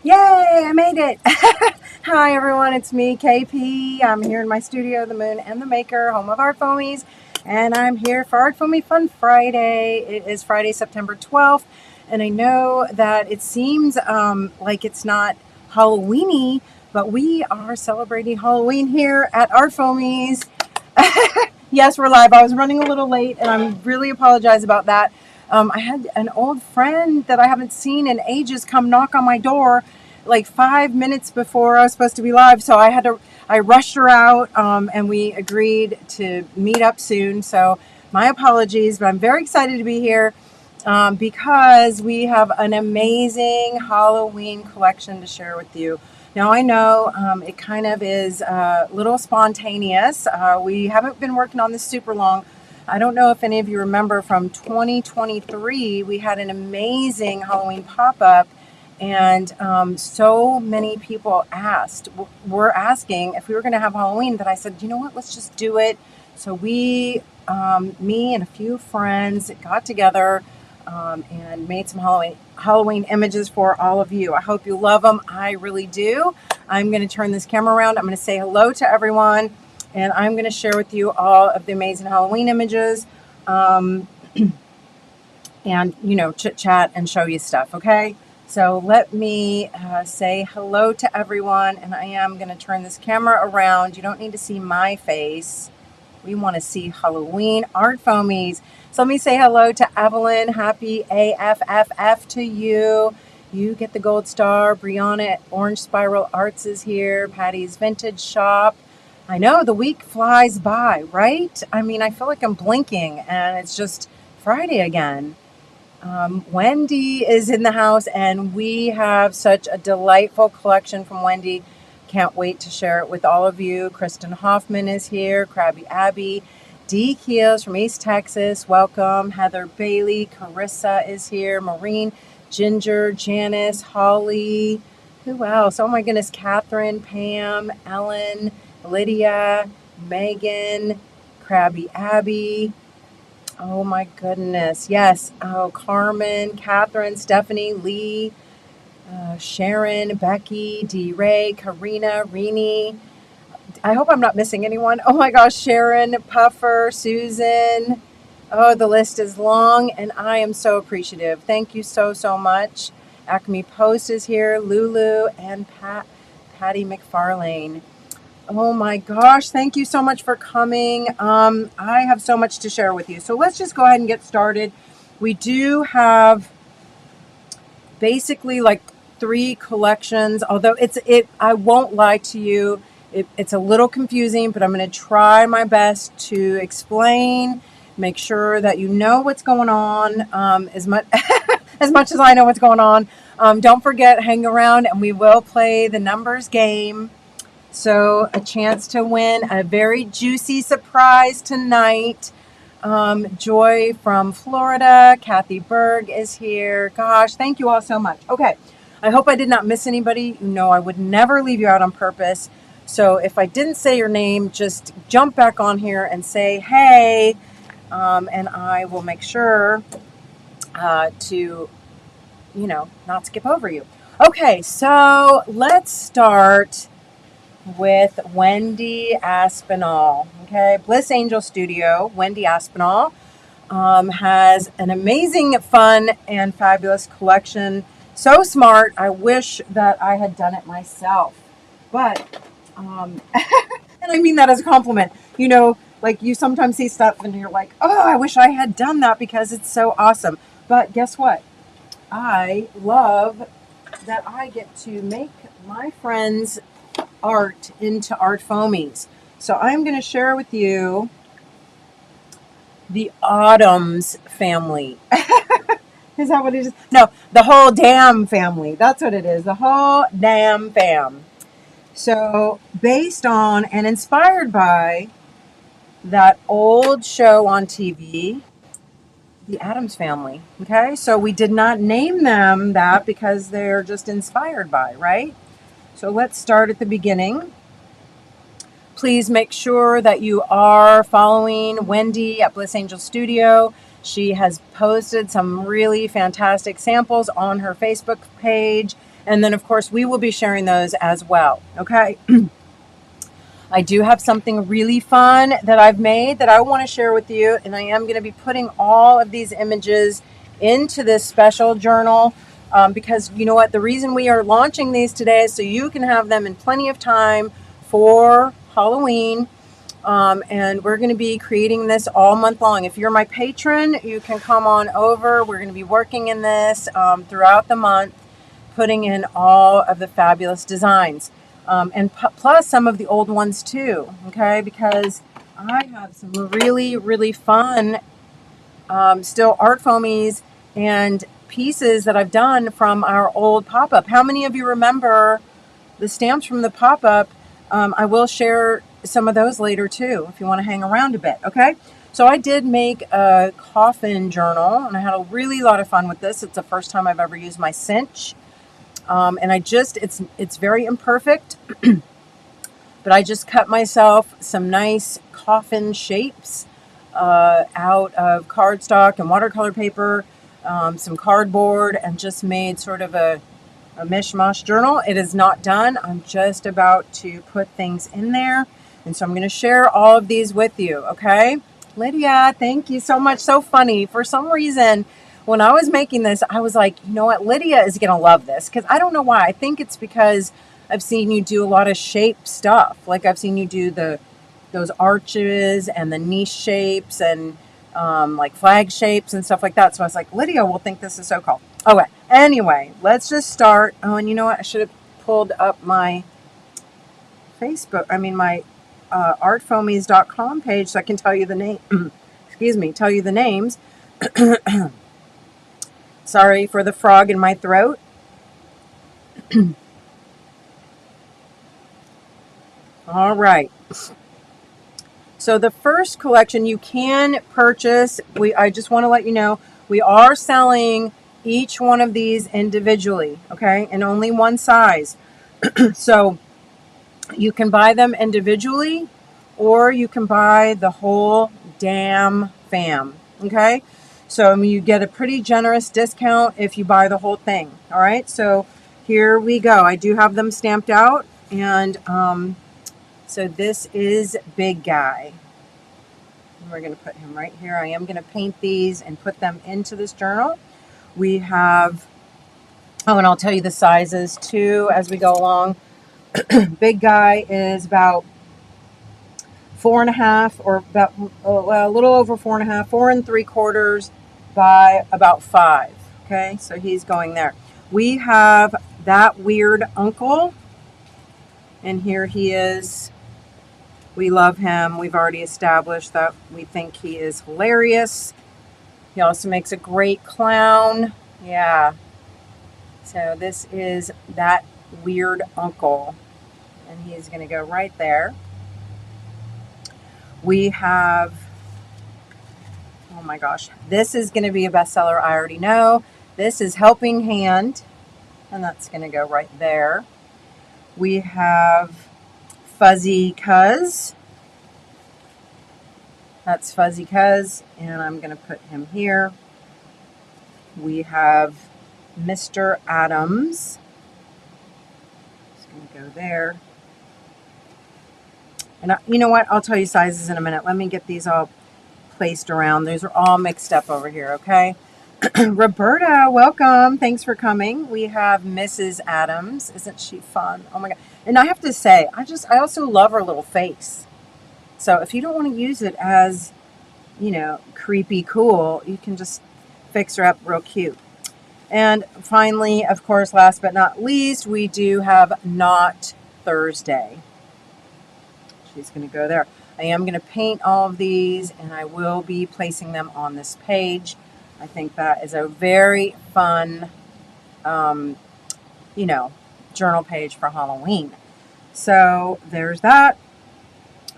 Yay, I made it. Hi everyone, it's me, Kae Pea. I'm here in my studio, The Moon and the Maker, home of ArtFoamies, and I'm here for ArtFoamies Fun Friday. It is Friday, September 12th, and I know that it seems like it's not Halloweeny, but we are celebrating Halloween here at ArtFoamies. Yes, we're live. I was running a little late, and I really apologize about that. I had an old friend that I haven't seen in ages come knock on my door like 5 minutes before I was supposed to be live. So I rushed her out, and we agreed to meet up soon. So my apologies, but I'm very excited to be here because we have an amazing Halloween collection to share with you. Now, I know it kind of is a little spontaneous. We haven't been working on this super long. I don't know if any of you remember from 2023, we had an amazing Halloween pop-up, and so many people were asking if we were going to have Halloween, that I said, you know what, let's just do it. So me and a few friends got together and made some Halloween images for all of you. I hope you love them. I really do. I'm going to turn this camera around. I'm going to say hello to everyone. And I'm going to share with you all of the amazing Halloween images and, chit chat and show you stuff, okay? So let me say hello to everyone, and I am going to turn this camera around. You don't need to see my face. We want to see Halloween ArtFoamies. So let me say hello to Evelyn. Happy AFFF to you. You get the gold star. Brianna at Orange Spiral Arts is here. Patty's Vintage Shop. I know the week flies by, right? I mean, I feel like I'm blinking and it's just Friday again. Wendy is in the house, and we have such a delightful collection from Wendy. Can't wait to share it with all of you. Kristen Hoffman is here. Krabby Abby. Dee Keels from East Texas. Welcome. Heather Bailey. Carissa is here. Maureen. Ginger. Janice. Holly. Who else? Oh my goodness. Catherine. Pam. Ellen. Lydia, Megan, Krabby Abby. Oh my goodness. Yes. Oh, Carmen, Catherine, Stephanie, Lee, Sharon, Becky, D. Ray, Karina, Rini. I hope I'm not missing anyone. Oh my gosh, Sharon, Puffer, Susan. Oh, the list is long, and I am so appreciative. Thank you so, so much. Acme Post is here, Lulu, and Patty McFarlane. Oh my gosh, thank you so much for coming. I have so much to share with you. So let's just go ahead and get started. We do have basically like 3 collections, although I won't lie to you, it's a little confusing, but I'm going to try my best to explain, make sure that you know what's going on as much as much as I know what's going on. Don't forget, hang around, and we will play the numbers game. So a chance to win a very juicy surprise tonight. Joy from Florida. Kathy Berg is here. Gosh, thank you all so much. Okay, I hope I did not miss anybody. You know I would never leave you out on purpose. So if I didn't say your name, just jump back on here and say, hey, and I will make sure to, not skip over you. Okay, so let's start with Wendy Aspinall. Okay, Bliss Angel Studio. Wendy Aspinall has an amazing, fun, and fabulous collection. So smart. I wish that I had done it myself. But, and I mean that as a compliment. Like you sometimes see stuff and you're like, oh, I wish I had done that because it's so awesome. But guess what? I love that I get to make my friends' art into ArtFoamies. So I'm going to share with you the Autumn's family. Is that what it is? No, the whole damn family. That's what it is. The whole damn fam. So based on and inspired by that old show on TV, The Addams Family. Okay, so we did not name them that because they're just inspired by, right? So let's start at the beginning. Please make sure that you are following Wendy at Bliss Angel Studio. She has posted some really fantastic samples on her Facebook page, And then, of course, we will be sharing those as well. Okay. I do have something really fun that I've made that I want to share with you. And I am going to be putting all of these images into this special journal because you know what? The reason we are launching these today is so you can have them in plenty of time for Halloween. And we're going to be creating this all month long. If you're my patron, you can come on over. We're going to be working in this throughout the month, putting in all of the fabulous designs. And plus some of the old ones too, okay? Because I have some really, really fun still art foamies and pieces that I've done from our old pop-up. How many of you remember the stamps from the pop-up? I will share some of those later too, if you want to hang around a bit, okay? So I did make a coffin journal, and I had a really lot of fun with this. It's the first time I've ever used my cinch. And it's very imperfect, but I just cut myself some nice coffin shapes out of cardstock and watercolor paper, some cardboard, and just made sort of a mishmash journal. It is not done. I'm just about to put things in there. And so I'm going to share all of these with you, okay? Lydia, thank you so much. So funny. For some reason, when I was making this, I was like, you know what? Lydia is going to love this because I don't know why. I think it's because I've seen you do a lot of shape stuff. Like I've seen you do those arches and the niche shapes and like flag shapes and stuff like that. So I was like, Lydia will think this is so cool. Okay. Anyway, let's just start. Oh, and you know what? I should have pulled up my Facebook. I mean, my ArtFoamies.com page so I can tell you the name. Excuse me. Tell you the names. Sorry for the frog in my throat. All right. So the first collection you can purchase. I just want to let you know we are selling each one of these individually, okay, and only one size. So you can buy them individually, or you can buy the whole damn fam, okay? So you get a pretty generous discount if you buy the whole thing, all right? So here we go. I do have them stamped out, and so this is Big Guy. We're going to put him right here. I am going to paint these and put them into this journal. We have, oh, and I'll tell you the sizes too as we go along. Big Guy is about 4.5 or about a little over 4.5, 4 3/4 by about 5. Okay, so he's going there. We have that weird uncle, and here he is. We love him. We've already established that we think he is hilarious. He also makes a great clown. Yeah. So this is that weird uncle. And he's going to go right there. We have, oh my gosh, this is going to be a bestseller. I already know. This is Helping Hand. And that's going to go right there. We have Fuzzy Cuz. That's Fuzzy Cuz, and I'm going to put him here. We have Mr. Adams. Just going to go there. And you know what? I'll tell you sizes in a minute. Let me get these all placed around. These are all mixed up over here, okay? Roberta, welcome. Thanks for coming. We have Mrs. Adams. Isn't she fun? Oh my God. And I have to say, I also love her little face. So if you don't want to use it as, you know, creepy cool, you can just fix her up real cute. And finally, of course, last but not least, we do have Not Thursday. She's going to go there. I am going to paint all of these, and I will be placing them on this page. I think that is a very fun, you know, journal page for Halloween. So there's that.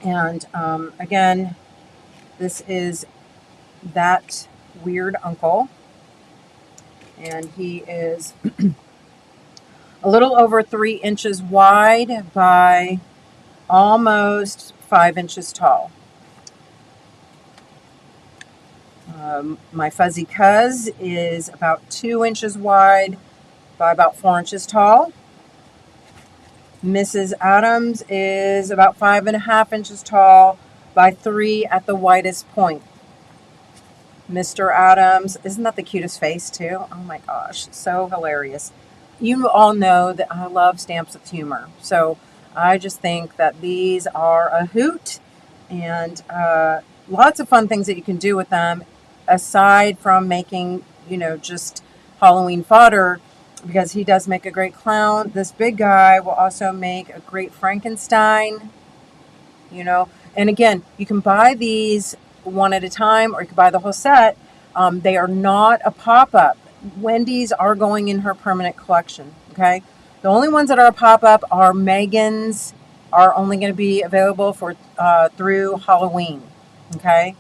And again, this is that weird uncle. And he is a little over 3 inches wide by almost 5 inches tall. My Fuzzy Cuz is about 2 inches wide by about 4 inches tall. Mrs. Adams is about 5.5 inches tall by 3 at the widest point. Mr. Adams, isn't that the cutest face too? Oh my gosh, so hilarious. You all know that I love stamps with humor. So I just think that these are a hoot, and lots of fun things that you can do with them aside from making, just Halloween fodder, because he does make a great clown. This big guy will also make a great Frankenstein, And again, you can buy these one at a time, or you can buy the whole set. They are not a pop-up. Wendy's are going in her permanent collection, okay? The only ones that are a pop-up are Megan's, are only going to be available for through Halloween, okay?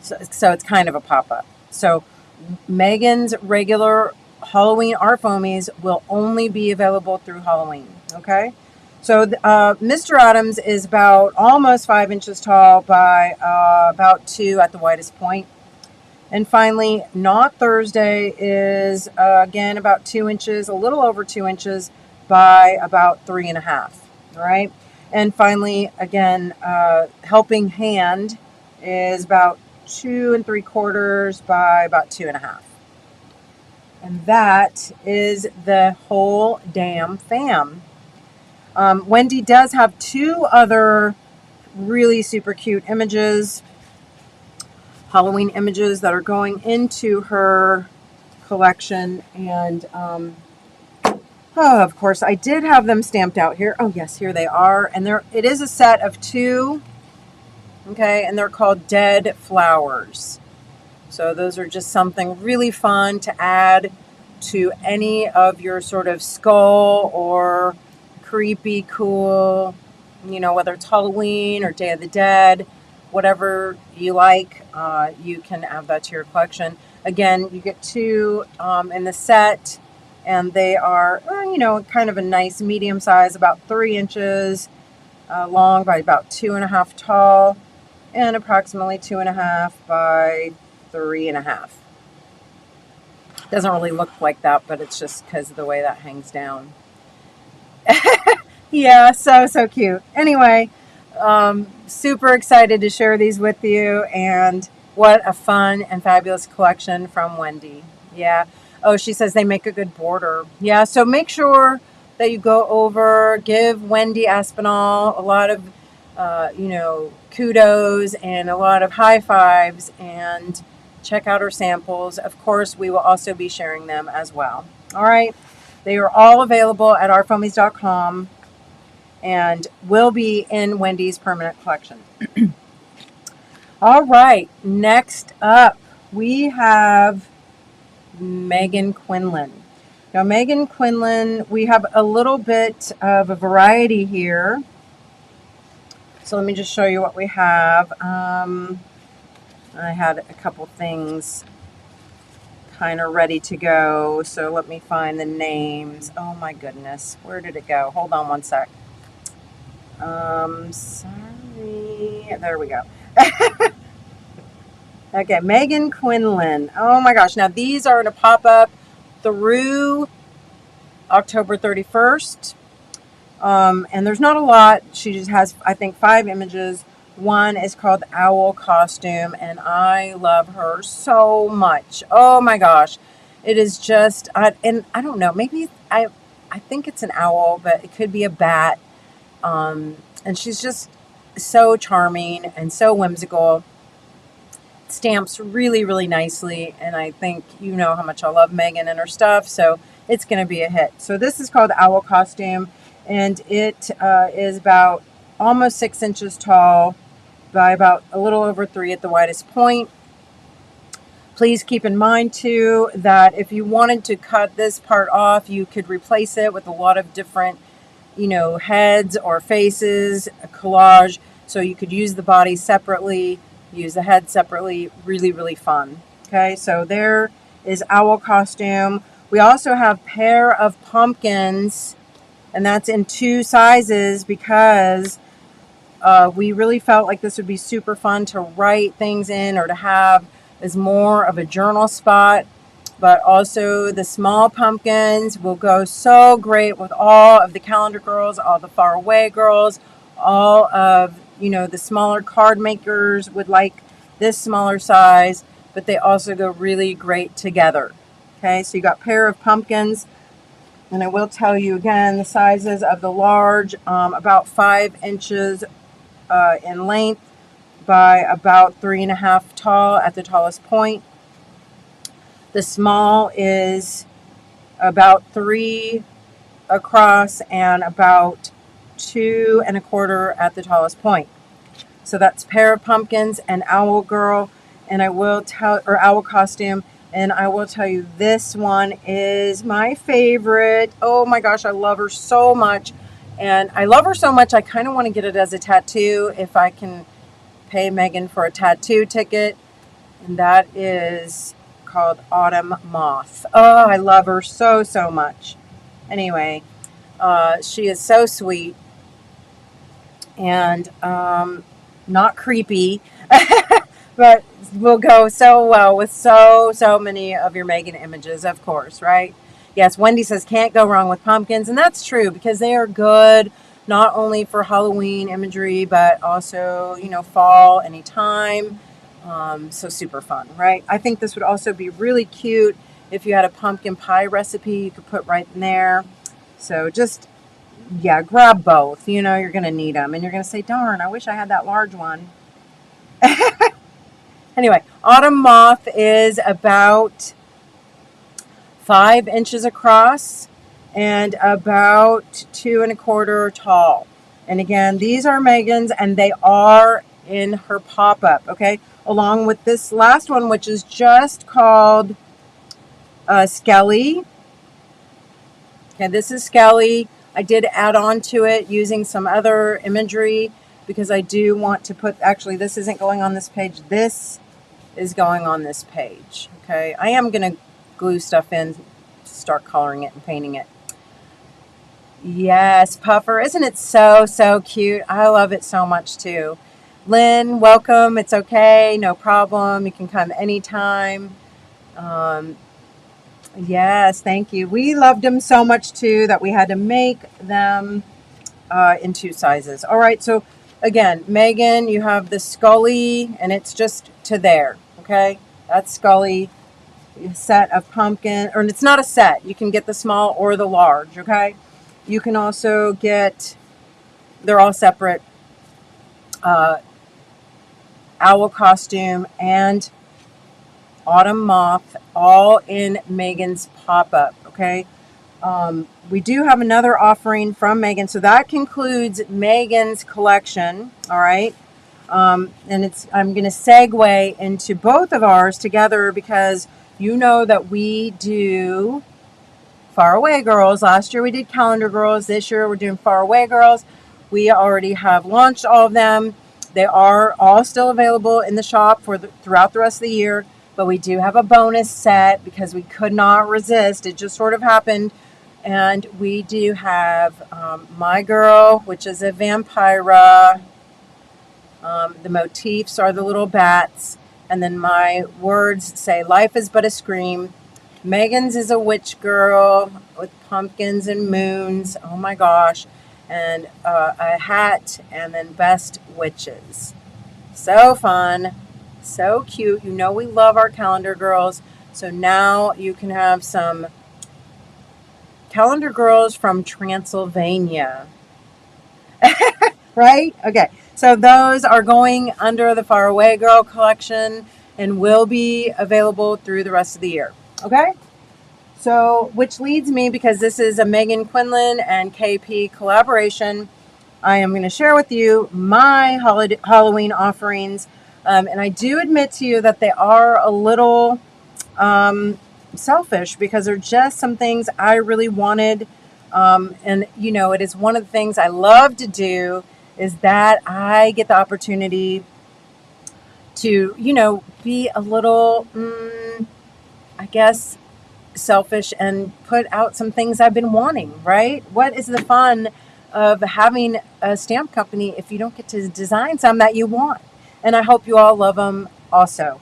So it's kind of a pop-up. So Megan's regular Halloween ArtFoamies will only be available through Halloween, okay? So Mr. Adams is about almost 5 inches tall by about 2 at the widest point. And finally, Not Thursday is, again, about 2 inches, a little over 2 inches by about 3.5, all right? And finally, again, Helping Hand is about 2 3/4 by about 2.5. And that is the whole damn fam. Wendy does have 2 other really super cute images, Halloween images, that are going into her collection. And of course, I did have them stamped out here. Oh yes, here they are. And it is a set of 2. Okay, and they're called Dead Flowers. So those are just something really fun to add to any of your sort of skull or creepy, cool, whether it's Halloween or Day of the Dead, whatever you like, you can add that to your collection. Again, you get 2 in the set, and they are, kind of a nice medium size, about 3 inches long by about 2.5 tall, and approximately 2.5 by 3.5. Doesn't really look like that, but it's just because of the way that hangs down. Yeah, so cute. Anyway, super excited to share these with you, and what a fun and fabulous collection from Wendy. Yeah. Oh, she says they make a good border. Yeah, so make sure that you go over, give Wendy Aspinall a lot of, kudos and a lot of high fives, and check out her samples. Of course, we will also be sharing them as well. All right. They are all available at artfoamies.com and will be in Wendy's permanent collection. All right. Next up, we have Megan Quinlan. Now, Megan Quinlan, we have a little bit of a variety here. So let me just show you what we have. I had a couple things kind of ready to go, so let me find the names. Oh my goodness, where did it go? Hold on one sec. Sorry. There we go. Okay, Megan Quinlan. Oh my gosh. Now these are in a pop-up through October 31st. And there's not a lot. She just has, I think, 5 images. One is called Owl Costume, and I love her so much. Oh my gosh. It is just, and I don't know, maybe I think it's an owl, but it could be a bat. And she's just so charming and so whimsical. Stamps really, really nicely, and I think you know how much I love Megan and her stuff, so it's going to be a hit. So this is called Owl Costume, and it is about almost 6 inches tall by about a little over 3 at the widest point. Please keep in mind too that if you wanted to cut this part off, you could replace it with a lot of different, heads or faces, a collage. So you could use the body separately, use the head separately. Really, really fun. Okay, so there is Owl Costume. We also have Pair of Pumpkins, and that's in 2 sizes because we really felt like this would be super fun to write things in or to have as more of a journal spot. but also the small pumpkins will go so great with all of the calendar girls, all the far away girls, all of, the smaller card makers would like this smaller size, but they also go really great together. Okay, so you got pair of pumpkins, and I will tell you again the sizes of the large, about 5 inches in length by about 3.5 tall at the tallest point. The small is about 3 across and about 2.25 at the tallest point. So that's pair of pumpkins and owl girl, and owl costume. And I will tell you, this one is my favorite. Oh my gosh, I love her so much. And I love her so much, I kind of want to get it as a tattoo if I can pay Megan for a tattoo ticket. And that is called Autumn Moth. Oh, I love her so, so much. Anyway, she is so sweet and not creepy, but will go so well with so many of your Megan images, of course, right? Yes, Wendy says can't go wrong with pumpkins, and that's true because they are good not only for Halloween imagery, but also, fall anytime. So super fun, right? I think this would also be really cute if you had a pumpkin pie recipe you could put right in there. So just, yeah, grab both. You're going to need them. And you're going to say, darn, I wish I had that large one. Anyway, Autumn Moth is about 5 inches across and about 2.25 tall. And again, these are Megan's, and they are in her pop-up, okay? Along with this last one, which is just called Skelly. Okay, this is Skelly. I did add on to it using some other imagery because I do want to put, actually, this isn't going on this page. This is going on this page, okay? I am going to glue stuff in, start coloring it and painting it. Yes, Puffer. Isn't it so, so cute? I love it so much, too. Lynn, welcome. It's okay. No problem. You can come anytime. Yes, thank you. We loved them so much, too, that we had to make them in 2 sizes. All right, so again, Megan, you have the Scully, and it's just to there, okay? That's Scully. A set of pumpkin, or it's not a set. You can get the small or the large, okay? You can also get, they're all separate, owl costume and Autumn Moth, all in Megan's pop-up, okay? We do have another offering from Megan, so that concludes Megan's collection, all right? And I'm going to segue into both of ours together because you know that we do Far Away Girls. Last year we did Calendar Girls. This year we're doing Far Away Girls. We already have launched all of them. They are all still available in the shop throughout the rest of the year. But we do have a bonus set because we could not resist. It just sort of happened. And we do have My Girl, which is a Vampira. The motifs are the little bats. And then my words say, life is but a scream. Megan's is a witch girl with pumpkins and moons. Oh my gosh. And a hat, and then best witches. So fun. So cute. You know we love our calendar girls. So now you can have some calendar girls from Transylvania. Right? Okay. So those are going under the Far Away Girl collection and will be available through the rest of the year. Okay? So, which leads me, because this is a Megan Quinlan and Kae Pea collaboration, I am going to share with you my Halloween offerings. And I do admit to you that they are a little selfish because they're just some things I really wanted. And, it is one of the things I love to do is that I get the opportunity to, be a little, I guess, selfish and put out some things I've been wanting, right? What is the fun of having a stamp company if you don't get to design some that you want? And I hope you all love them also.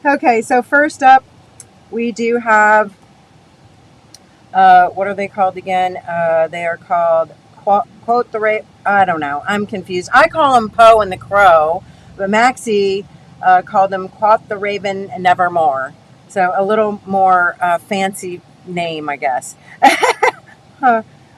Okay, so first up, we do have, what are they called again? They are called, quote the Raven. I don't know. I'm confused. I call them Poe and the Crow, but Maxie called them Quoth the Raven and Nevermore. So a little more fancy name, I guess.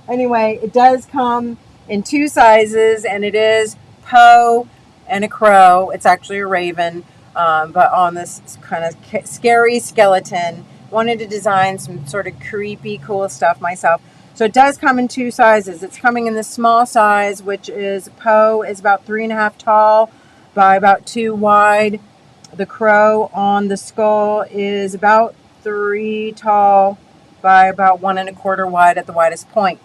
Anyway, it does come in 2 sizes, and it is Poe and a crow. It's actually a raven, but on this kind of scary skeleton. Wanted to design some sort of creepy, cool stuff myself. So it does come in 2 sizes. It's coming in the small size, which is Poe is about 3.5 tall by about 2 wide. The crow on the skull is about 3 tall by about 1.25 wide at the widest point.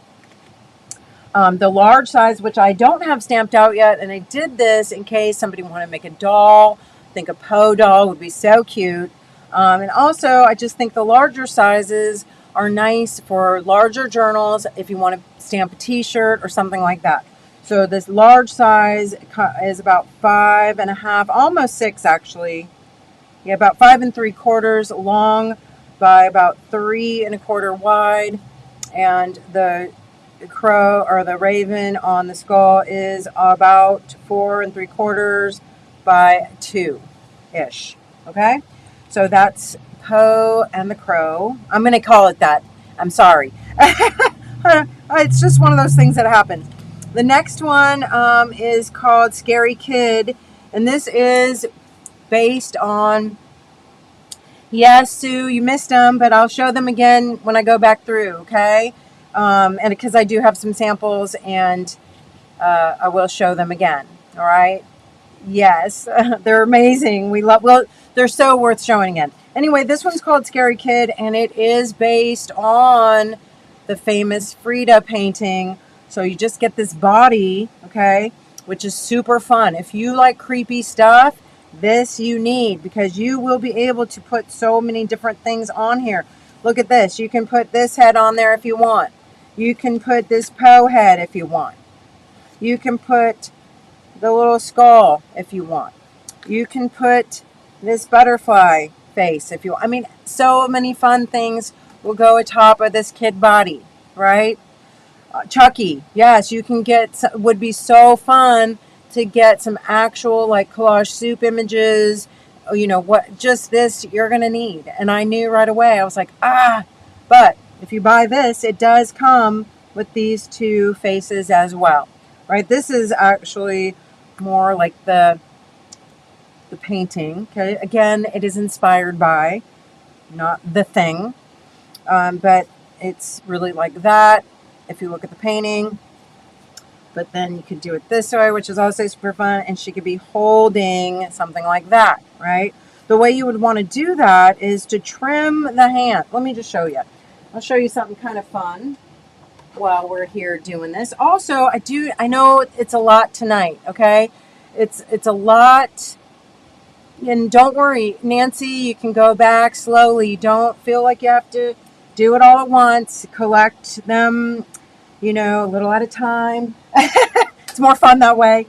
The large size, which I don't have stamped out yet, and I did this in case somebody wanted to make a doll. I think a Poe doll would be so cute. And also, I just think the larger sizes are nice for larger journals if you want to stamp a t-shirt or something like that. So this large size is about 5.5, almost 6 actually. Yeah, about 5 3/4 long by about 3.25 wide. And the crow or the raven on the skull is about 4 3/4 by 2-ish. Okay, so that's Poe and the Crow. I'm going to call it that. I'm sorry. It's just one of those things that happens. The next one is called Scary Kid, and this is based on, yes, Sue, you missed them, but I'll show them again when I go back through, okay? And because I do have some samples, and I will show them again, all right? Yes, they're amazing. Well, they're so worth showing again. Anyway, this one's called Scary Kid, and it is based on the famous Frida painting. So you just get this body, okay, which is super fun. If you like creepy stuff, this you need, because you will be able to put so many different things on here. Look at this. You can put this head on there if you want. You can put this Poe head if you want. You can put the little skull if you want. You can put this butterfly face if you want. I mean, so many fun things will go atop of this kid body, right? Chucky, yes, you can get, would be so fun to get some actual like collage soup images. You know what, just this you're gonna need. And I knew right away. I was like, but if you buy this, it does come with these 2 faces as well, right? This is actually more like the painting. Okay, again, it is inspired by, not the thing, but it's really like that if you look at the painting. But then you could do it this way, which is also super fun, and she could be holding something like that, right? The way you would want to do that is to trim the hand. Let me just show you. I'll show you something kind of fun while we're here doing this. Also, I know it's a lot tonight, okay? It's a lot. And don't worry, Nancy, you can go back slowly. Don't feel like you have to do it all at once. Collect them, a little at a time. It's more fun that way.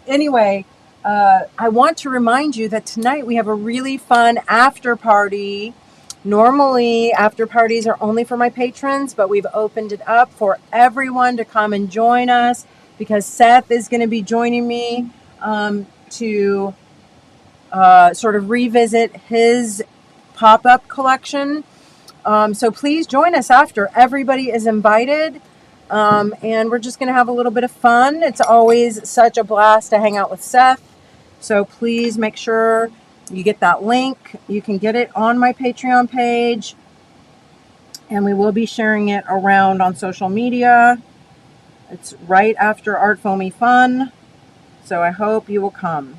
Anyway, I want to remind you that tonight we have a really fun after party. Normally, after parties are only for my patrons, but we've opened it up for everyone to come and join us, because Seth is going to be joining me to sort of revisit his pop-up collection. So please join us after. Everybody is invited, and we're just going to have a little bit of fun. It's always such a blast to hang out with Seth. So please make sure you get that link. You can get it on my Patreon page, and we will be sharing it around on social media. It's right after ArtFoamies Fun, so I hope you will come.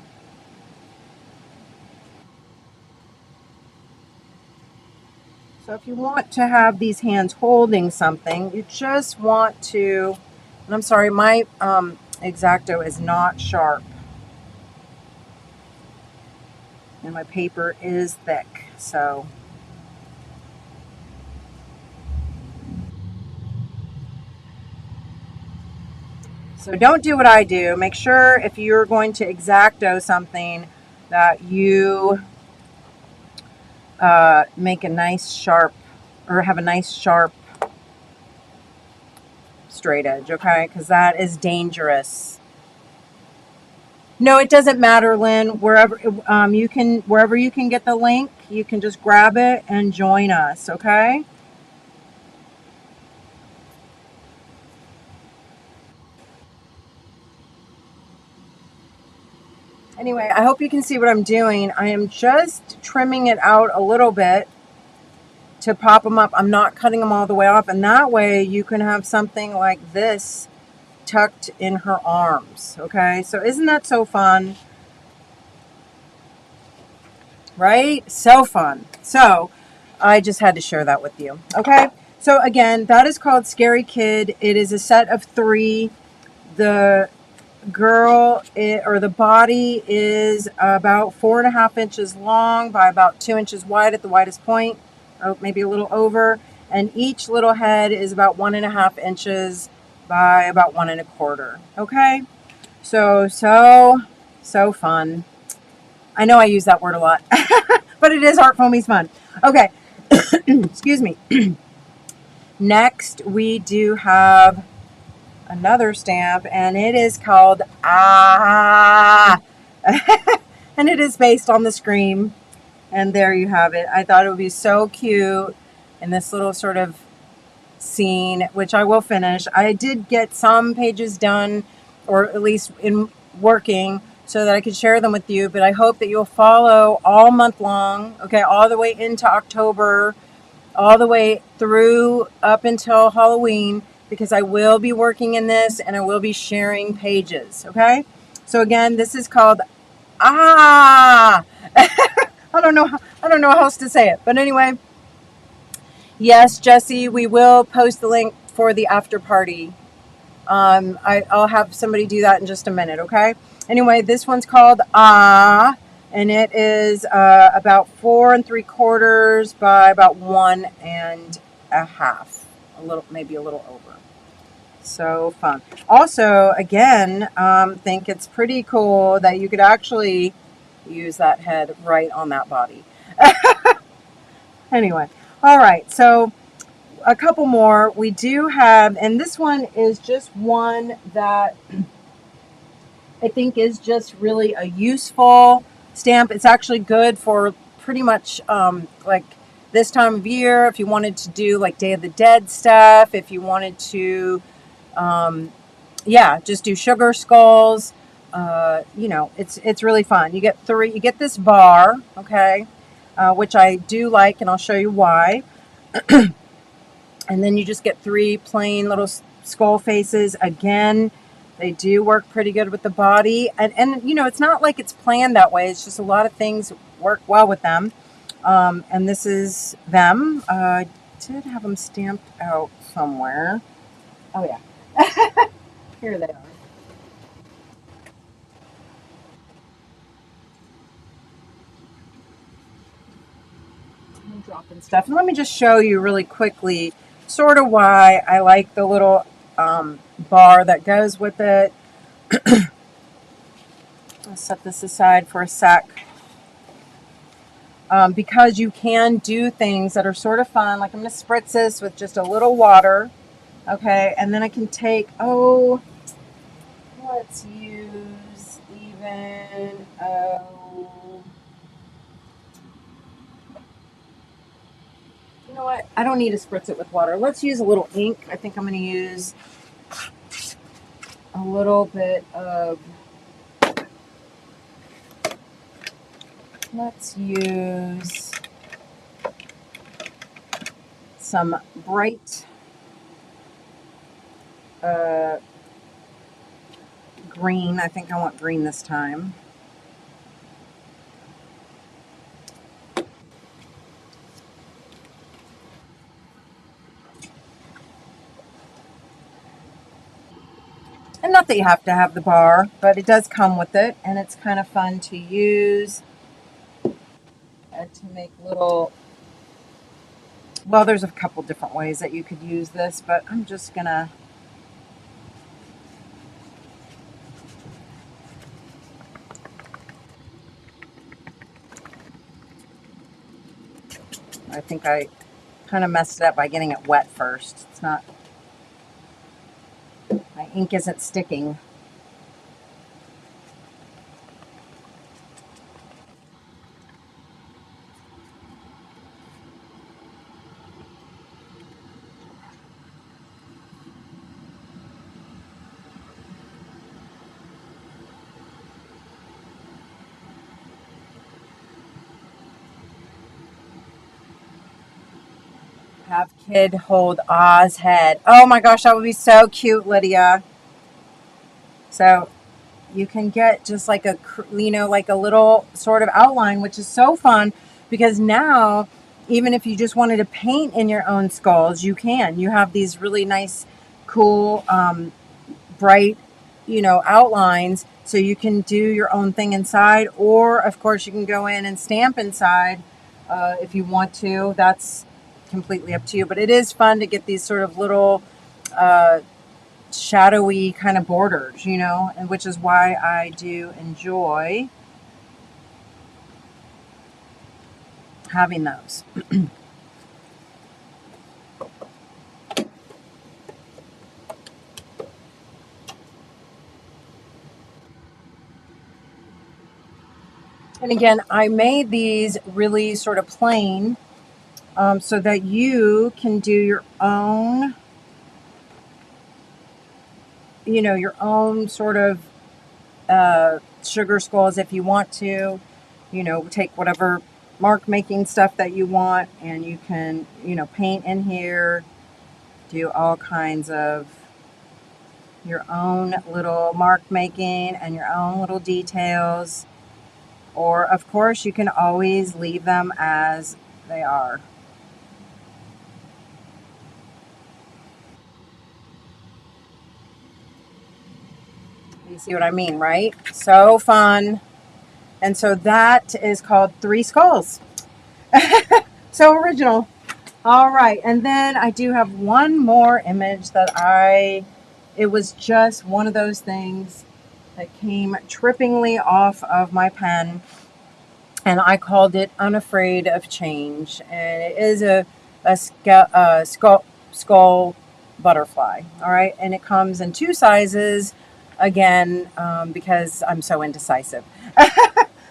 So if you want to have these hands holding something, you just want to, and I'm sorry, my X-Acto is not sharp. And my paper is thick, so. So don't do what I do. Make sure if you're going to X-Acto something that you make a nice sharp, or have a nice sharp straight edge, okay? Because that is dangerous. No, it doesn't matter, Lynn. Wherever wherever you can get the link, you can just grab it and join us, okay? Anyway, I hope you can see what I'm doing. I am just trimming it out a little bit to pop them up. I'm not cutting them all the way off, and that way you can have something like this tucked in her arms, okay? So isn't that so fun? Right? So fun. So I just had to share that with you, okay? So again, that is called Scary Kid. It is a set of 3. The girl, or the body, is about 4.5 inches long by about 2 inches wide at the widest point, or maybe a little over. And each little head is about 1.5 inches by about 1.25. Okay, so fun. I know I use that word a lot, but it is ArtFoamies Fun. Okay, excuse me. Next, we do have another stamp, and it is called Ah, and it is based on the Scream. And there you have it. I thought it would be so cute in this little sort of scene, which I will finish. I did get some pages done, or at least in working, so that I could share them with you. But I hope that you'll follow all month long, okay, all the way into October, all the way through up until Halloween, because I will be working in this and I will be sharing pages, okay? So again, this is called Ah. I don't know how else to say it. But anyway, yes, Jesse, we will post the link for the after party. I'll have somebody do that in just a minute, okay? Anyway, this one's called Ah, and it is about 4 3/4 by about 1.5, maybe a little over. So fun. Also, again, think it's pretty cool that you could actually use that head right on that body. Anyway, all right, so a couple more. We do have, and this one is just one that I think is just really a useful stamp. It's actually good for pretty much like this time of year, if you wanted to do like Day of the Dead stuff, if you wanted to, yeah, just do sugar skulls. You know, it's really fun. You get 3. You get this bar, okay, which I do like, and I'll show you why. And then you just get 3 plain little skull faces. Again, they do work pretty good with the body. And you know, it's not like it's planned that way. It's just a lot of things work well with them. And this is them. I did have them stamped out somewhere. Oh, yeah. Here they are. I'm dropping stuff. And let me just show you really quickly sort of why I like the little bar that goes with it. I'll set this aside for a sec. Because you can do things that are sort of fun. Like I'm going to spritz this with just a little water. Okay, and then I can take, let's use even, you know what? I don't need to spritz it with water. Let's use a little ink. I think I'm going to use a little bit of, let's use some bright green. I think I want green this time. And not that you have to have the bar, but it does come with it, and it's kind of fun to use to make little, well, there's a couple different ways that you could use this, but I'm just gonna I think I kind of messed it up by getting it wet first. It's not, my ink isn't sticking. Have kid hold Oz head. Oh my gosh, that would be so cute, Lydia. So you can get just like a, like a little sort of outline, which is so fun because now, even if you just wanted to paint in your own skulls, you can. You have these really nice, cool, bright, outlines. So you can do your own thing inside, or of course you can go in and stamp inside if you want to. That's completely up to you. But it is fun to get these sort of little shadowy kind of borders, and which is why I do enjoy having those. And again, I made these really sort of plain so that you can do your own, your own sort of sugar skulls if you want to, take whatever mark making stuff that you want, and you can, paint in here, do all kinds of your own little mark making and your own little details. Or of course you can always leave them as they are. You see what I mean, right? So fun. And so that is called Three Skulls. So original. All right, and then I do have one more image that it was just one of those things that came trippingly off of my pen, and I called it Unafraid of Change. And it is a skull butterfly, all right? And it comes in two sizes, again, because I'm so indecisive.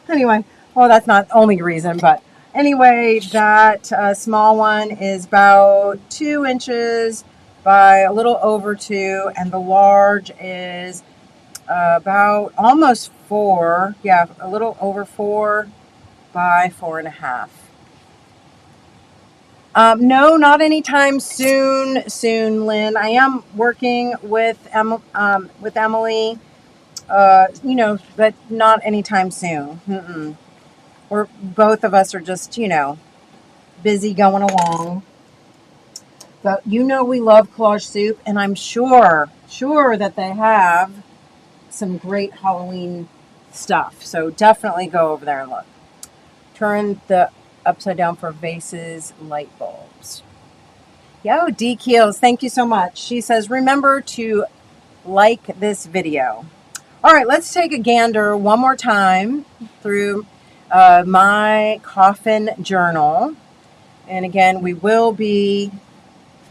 Anyway, well, that's not the only reason, but anyway, that small one is about 2 inches by a little over 2, and the large is about almost 4, yeah, a little over 4 by 4.5. No, not anytime soon, Lynn. I am working with Emily, but not anytime soon. We're both of us are just, busy going along. But we love Collage Soup, and I'm sure that they have some great Halloween stuff. So definitely go over there and look. Turn the upside down for vases, light bulbs. Yo, D Keels, thank you so much. She says, remember to like this video. All right, let's take a gander one more time through my coffin journal. And again, we will be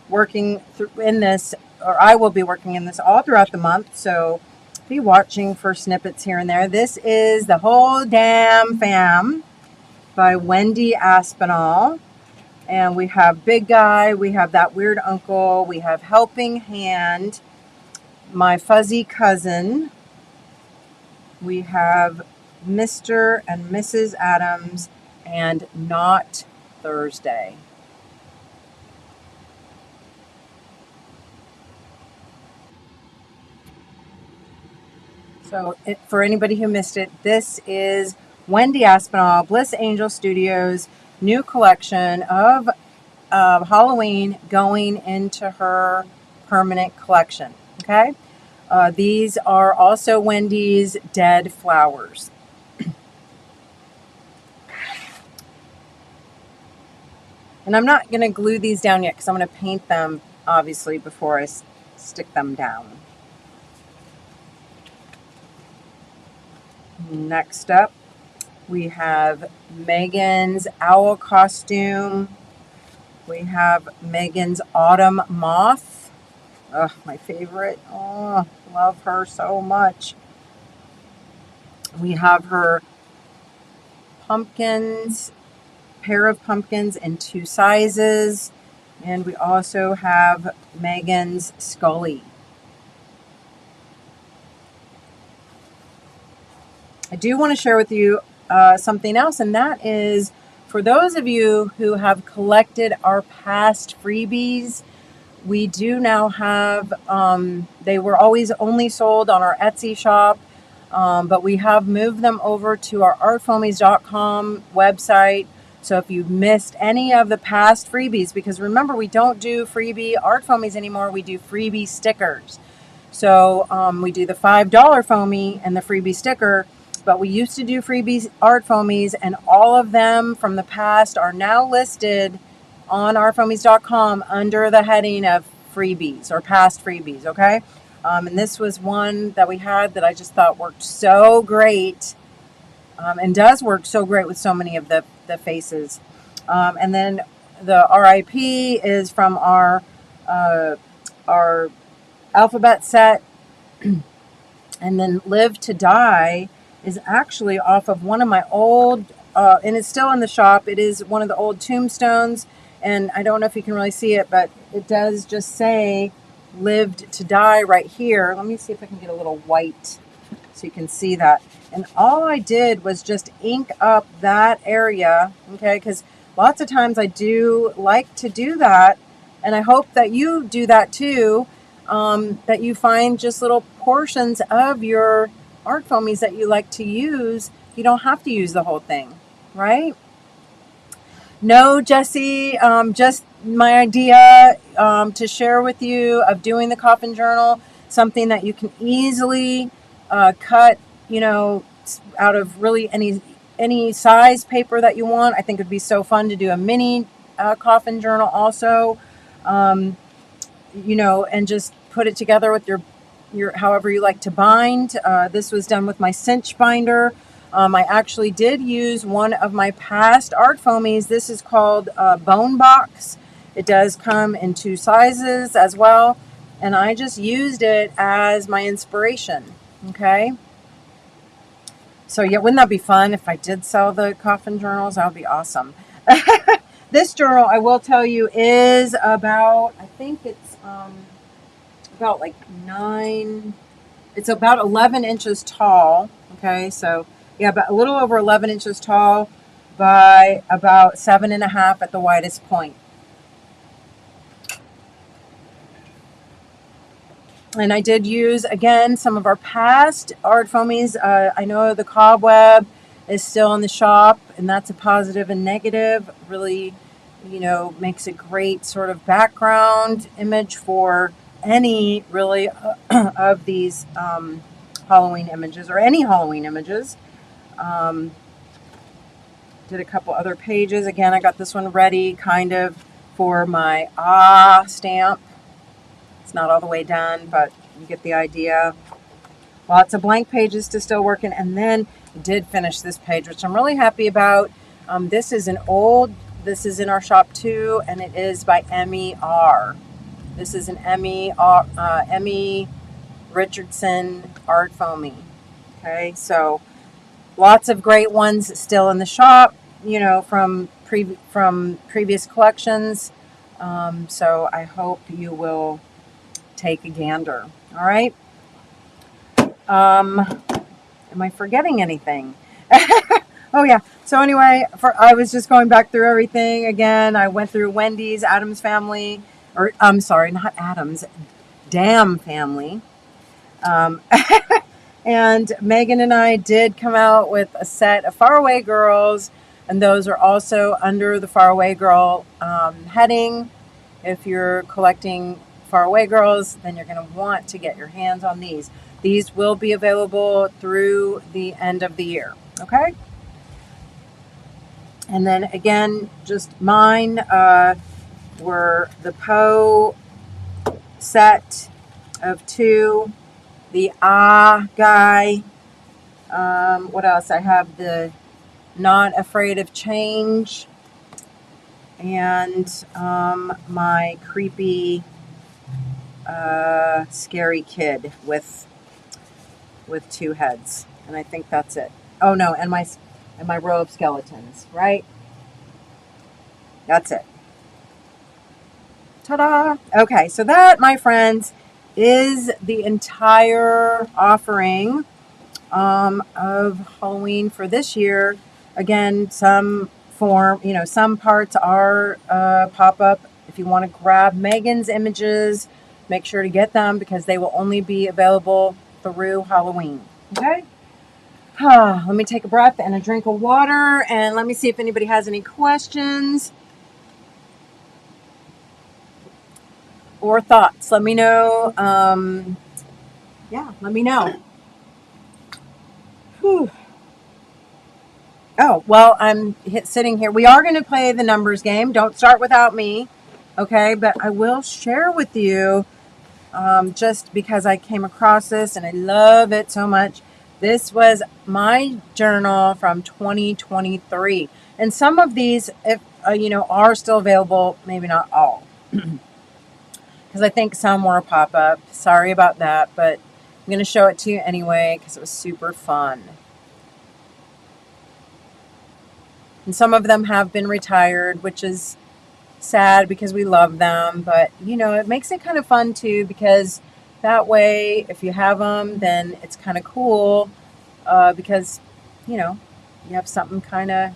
working in this, or I will be working in this all throughout the month. So be watching for snippets here and there. This is The Whole Damn Fam by Wendy Aspinall. And we have Big Guy, we have That Weird Uncle, we have Helping Hand, My Fuzzy Cousin, we have Mr. and Mrs. Adams, and Not Thursday. So for anybody who missed it, this is Wendy Aspinall, Bliss Angel Studios' new collection of Halloween going into her permanent collection. Okay, these are also Wendy's Dead Flowers. And I'm not going to glue these down yet because I'm going to paint them, obviously, before I stick them down. Next up, we have Megan's owl costume. We have Megan's Autumn Moth. Ugh, my favorite. Oh, love her so much. We have her pumpkins, pair of pumpkins in 2 sizes. And we also have Megan's Scully. I do want to share with you something else, and that is for those of you who have collected our past freebies, we do now have, they were always only sold on our Etsy shop, but we have moved them over to our ArtFoamies.com website. So if you've missed any of the past freebies, because remember, we don't do freebie Art Foamies anymore, we do freebie stickers. So we do the $5 foamy and the freebie sticker, but we used to do freebie Art Foamies, and all of them from the past are now listed on artfoamies.com under the heading of freebies or past freebies, okay? And this was one that we had that I just thought worked so great, and does work so great with so many of the faces. And then the RIP is from our alphabet set. And then Live to Die is actually off of one of my old, and it's still in the shop. It is one of the old tombstones, and I don't know if you can really see it, but it does just say Lived to Die right here. Let me see if I can get a little white so you can see that. And all I did was just ink up that area, okay, because lots of times I do like to do that, and I hope that you do that too, that you find just little portions of your art foamies that you like to use. You don't have to use the whole thing, right? No, Jesse, just my idea to share with you of doing the coffin journal, something that you can easily cut, out of really any size paper that you want. I think it would be so fun to do a mini coffin journal also, and just put it together with your however you like to bind. This was done with my cinch binder. I actually did use one of my past art foamies. This is called Bone Box. It does come in 2 sizes as well, and I just used it as my inspiration. Okay. So yeah, wouldn't that be fun if I did sell the coffin journals? That would be awesome. This journal, I will tell you, is about, I think it's about like 9, it's about 11 inches tall. Okay, so yeah, about a little over 11 inches tall by about 7.5 at the widest point. And I did use, again, some of our past art foamies. I know the cobweb is still in the shop, and that's a positive and negative. Really, makes a great sort of background image for any, really, of these Halloween images, or any Halloween images. Did a couple other pages. Again, I got this one ready kind of for my stamp. It's not all the way done, but you get the idea. Lots of blank pages to still work in. And then I did finish this page, which I'm really happy about. This is this is in our shop too, and it is by Emmy R. This is an Emmy Richardson art foamy. Okay, so lots of great ones still in the shop, from previous collections. So I hope you will take a gander. All right. Am I forgetting anything? Oh yeah. So anyway, I was just going back through everything again. I went through Wendy's, Adam's family, or I'm sorry, not Adam's, Damn family. And Megan and I did come out with a set of Faraway Girls, and those are also under the Faraway Girl heading. If you're collecting Faraway Girls, then you're going to want to get your hands on these. These will be available through the end of the year, okay? And then again, just mine were the Poe set of 2, the guy. What else? I have the Not Afraid of Change. and my creepy, scary kid with two heads, and I think that's it. Oh no, and my row of skeletons, right? That's it. Ta-da! Okay, so that, my friends, is the entire offering of Halloween for this year. Again, some parts are pop-up. If you want to grab Megan's images, make sure to get them because they will only be available through Halloween. Okay? Let me take a breath and a drink of water, and let me see if anybody has any questions or thoughts. Let me know. Let me know. Whew. Oh, well, I'm sitting here. We are going to play the numbers game. Don't start without me, okay? But I will share with you, just because I came across this and I love it so much. This was my journal from 2023. And some of these, if are still available, maybe not all. Because I think some were a pop-up. Sorry about that, but I'm going to show it to you anyway because it was super fun. And some of them have been retired, which is sad because we love them. But, it makes it kind of fun too because that way, if you have them, then it's kind of cool because, you have something kind of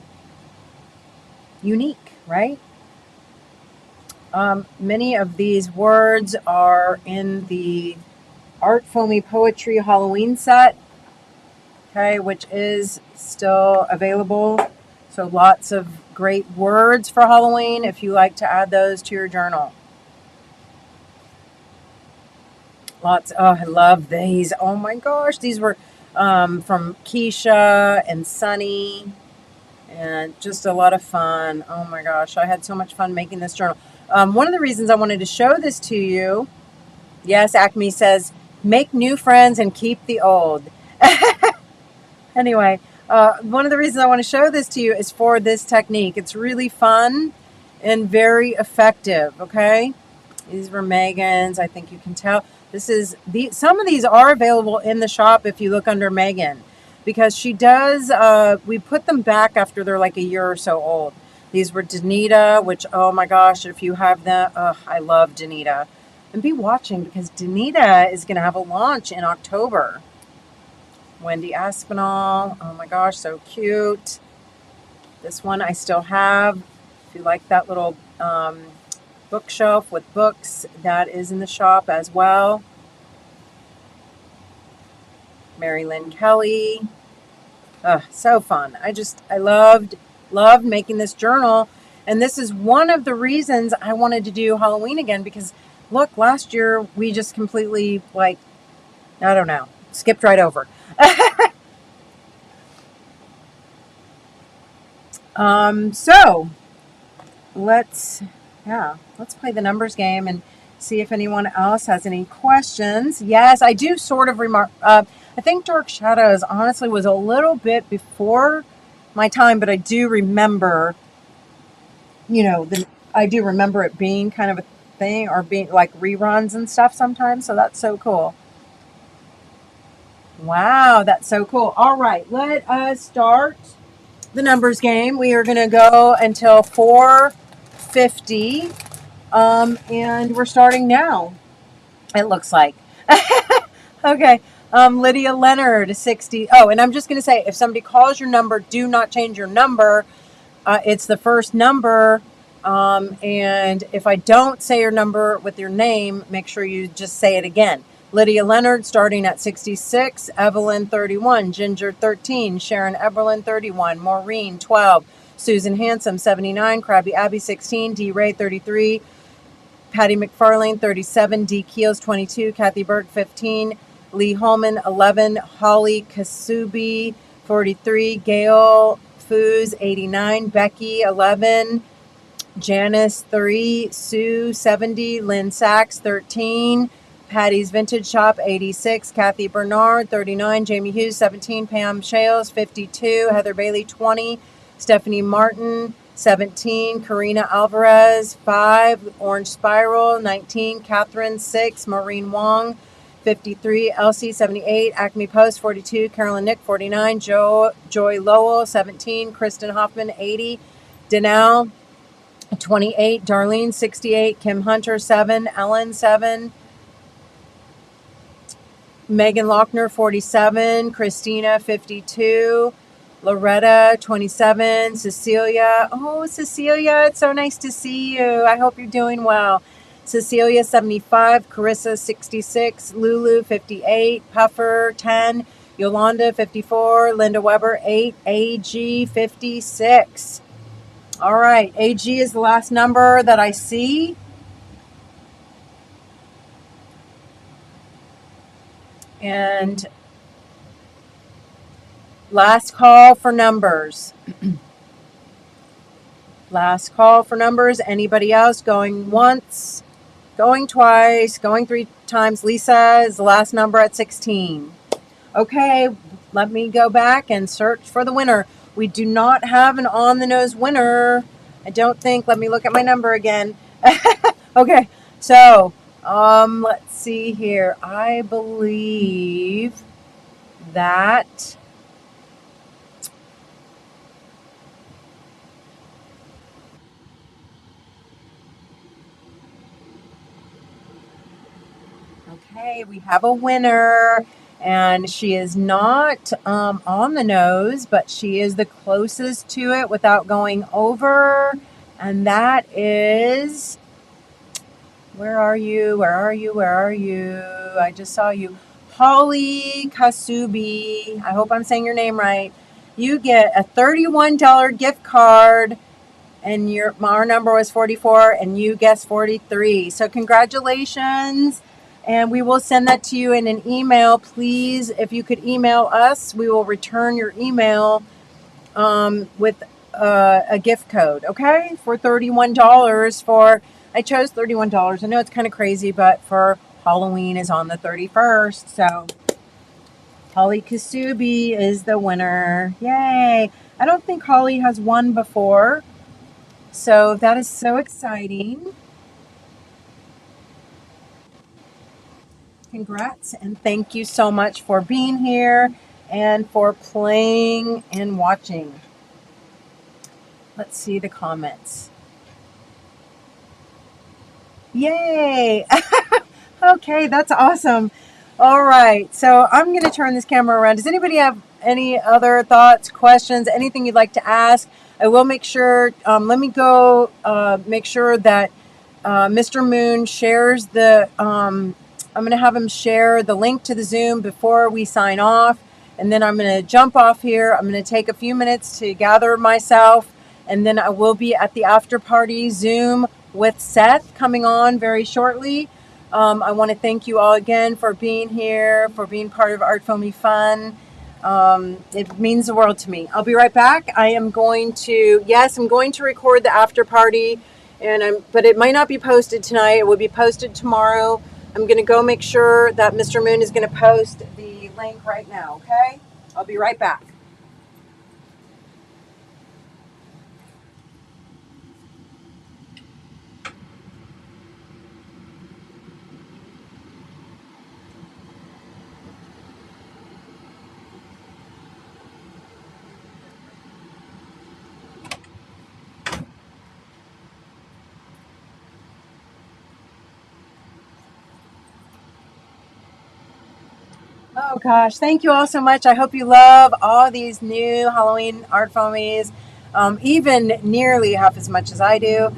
unique, right? Many of these words are in the ArtFoamies Poetry Halloween set, okay, which is still available. So lots of great words for Halloween if you like to add those to your journal. I love these. Oh my gosh, these were from Keisha and Sunny, and just a lot of fun. Oh my gosh, I had so much fun making this journal. One of the reasons I wanted to show this to you, yes, Acme says, make new friends and keep the old. Anyway, one of the reasons I want to show this to you is for this technique. It's really fun and very effective, okay? These were Megan's. I think you can tell. Some of these are available in the shop if you look under Megan, because she does, we put them back after they're like a year or so old. These were Danita, which, oh my gosh, if you have them, I love Danita. And be watching because Danita is going to have a launch in October. Wendy Aspinall, oh my gosh, so cute. This one I still have. If you like that little bookshelf with books, that is in the shop as well. Mary Lynn Kelly. So fun. I loved making this journal. And this is one of the reasons I wanted to do Halloween again, because look, last year we just completely, skipped right over. So let's play the numbers game and see if anyone else has any questions. Yes, I do sort of remark. I think Dark Shadows honestly was a little bit before my time, but I do remember, I do remember it being kind of a thing, or being like reruns and stuff sometimes. So that's so cool. Wow, that's so cool. All right, let us start the numbers game. We are going to go until 4:50, and we're starting now. It looks like. Okay. Lydia Leonard, 60. Oh, and I'm just going to say, if somebody calls your number, do not change your number. It's the first number. And if I don't say your number with your name, make sure you just say it again. Lydia Leonard, starting at 66. Evelyn, 31. Ginger, 13. Sharon Eberlin, 31. Maureen, 12. Susan Handsome, 79. Krabby Abby, 16. D. Ray, 33. Patty McFarlane, 37. D. Keels, 22. Kathy Berg, 15. Lee Holman, 11. Holly Kasubi, 43. Gail Foos, 89. Becky, 11. Janice, 3. Sue, 70. Lynn Sachs, 13. Patty's Vintage Shop, 86. Kathy Bernard, 39. Jamie Hughes, 17. Pam Shales, 52. Heather Bailey, 20. Stephanie Martin, 17, Karina Alvarez. 5, Orange Spiral. 19, Catherine. 6, Maureen Wong. 53, Elsie. 78, Acme Post. 42, Carolyn Nick. 49, Joy Lowell. 17, Kristen Hoffman. 80, Danelle. 28, Darlene. 68, Kim Hunter. 7, Ellen. 7, Megan Lochner. 47, Christina. 52, Loretta. 27, Cecilia. Oh, Cecilia, it's so nice to see you. I hope you're doing well. Cecilia. 75, Carissa. 66, Lulu. 58, Puffer. 10, Yolanda. 54, Linda Weber. 8, AG. 56. All right, AG is the last number that I see. And last call for numbers. Last call for numbers. Anybody else? Going once, going twice, going 3 times. Lisa is the last number at 16. Okay, let me go back and search for the winner. We do not have an on-the-nose winner. I don't think. Let me look at my number again. Okay, so let's see here. I believe that okay, we have a winner, and she is not on the nose, but she is the closest to it without going over, and that is, where are you? Where are you? Where are you? I just saw you. Holly Kasubi. I hope I'm saying your name right. You get a $31 gift card, and our number was 44, and you guessed 43. So congratulations, and we will send that to you in an email. Please, if you could email us, we will return your email with a gift code, okay, for $31 for, I chose $31. I know it's kind of crazy, but for Halloween is on the 31st, so Holly Kasubi is the winner. Yay. I don't think Holly has won before, so that is so exciting. Congrats, and thank you so much for being here and for playing and watching. Let's see the comments. Yay! Okay, that's awesome. All right, so I'm going to turn this camera around. Does anybody have any other thoughts, questions, anything you'd like to ask? I will make sure, let me go make sure that Mr. Moon shares the, I'm going to have him share the link to the Zoom before we sign off. And then I'm going to jump off here. I'm going to take a few minutes to gather myself. And then I will be at the after party Zoom with Seth coming on very shortly. I want to thank you all again for being here, for being part of ArtFoamies Fun. It means the world to me. I'll be right back. I'm going to record the after party, but it might not be posted tonight. It will be posted tomorrow. I'm going to go make sure that Mr. Moon is going to post the link right now, okay? I'll be right back. Oh gosh, thank you all so much. I hope you love all these new Halloween ArtFoamies, even nearly half as much as I do.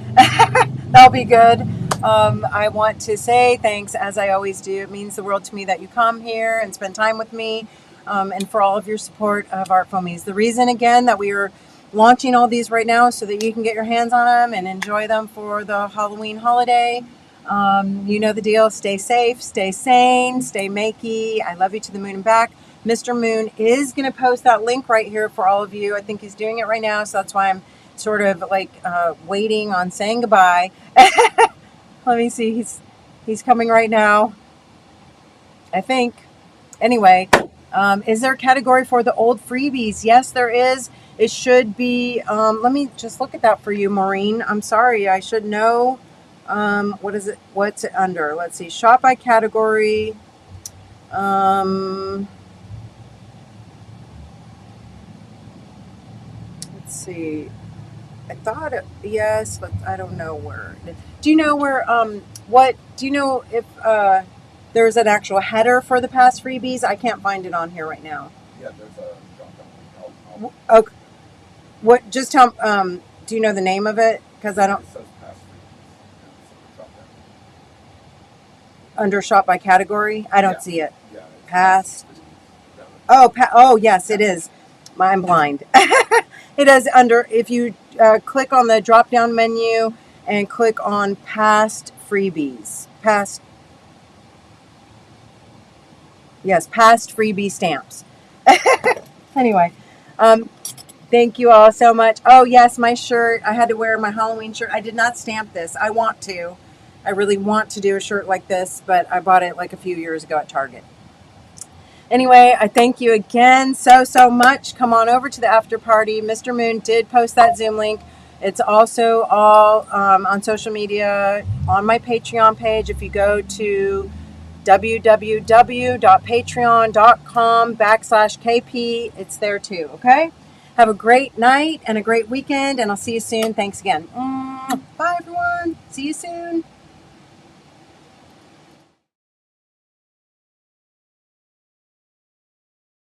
That'll be good. I want to say thanks, as I always do. It means the world to me that you come here and spend time with me, and for all of your support of ArtFoamies. The reason, again, that we are launching all these right now is so that you can get your hands on them and enjoy them for the Halloween holiday. You know the deal. Stay safe, stay sane, stay makey. I love you to the moon and back. Mr. Moon is going to post that link right here for all of you. I think he's doing it right now, so that's why I'm sort of like waiting on saying goodbye. Let me see. He's coming right now, I think. Anyway, is there a category for the old freebies? Yes, there is. It should be, let me just look at that for you, Maureen. I'm sorry, I should know. What is it? What's it under? Let's see. Shop by category. Let's see. I thought it, yes, but I don't know where. Do you know where, do you know if there's an actual header for the past freebies? I can't find it on here right now. Yeah, there's a drop down. Okay. What, just tell, do you know the name of it? Because I don't. It says past freebies. Drop down. Under shop by category? I don't see it. Yeah. Past. Oh, yes, it is. I'm blind. It is under, if you click on the drop down menu and click on past freebies. Past freebie stamps. Anyway, thank you all so much. Oh, yes, my shirt. I had to wear my Halloween shirt. I did not stamp this. I want to. I really want to do a shirt like this, but I bought it like a few years ago at Target. Anyway, I thank you again so much. Come on over to the after party. Mr. Moon did post that Zoom link. It's also all on social media on my Patreon page. If you go to www.patreon.com/KP, it's there too. Okay? Have a great night and a great weekend, and I'll see you soon. Thanks again. Bye, everyone. See you soon.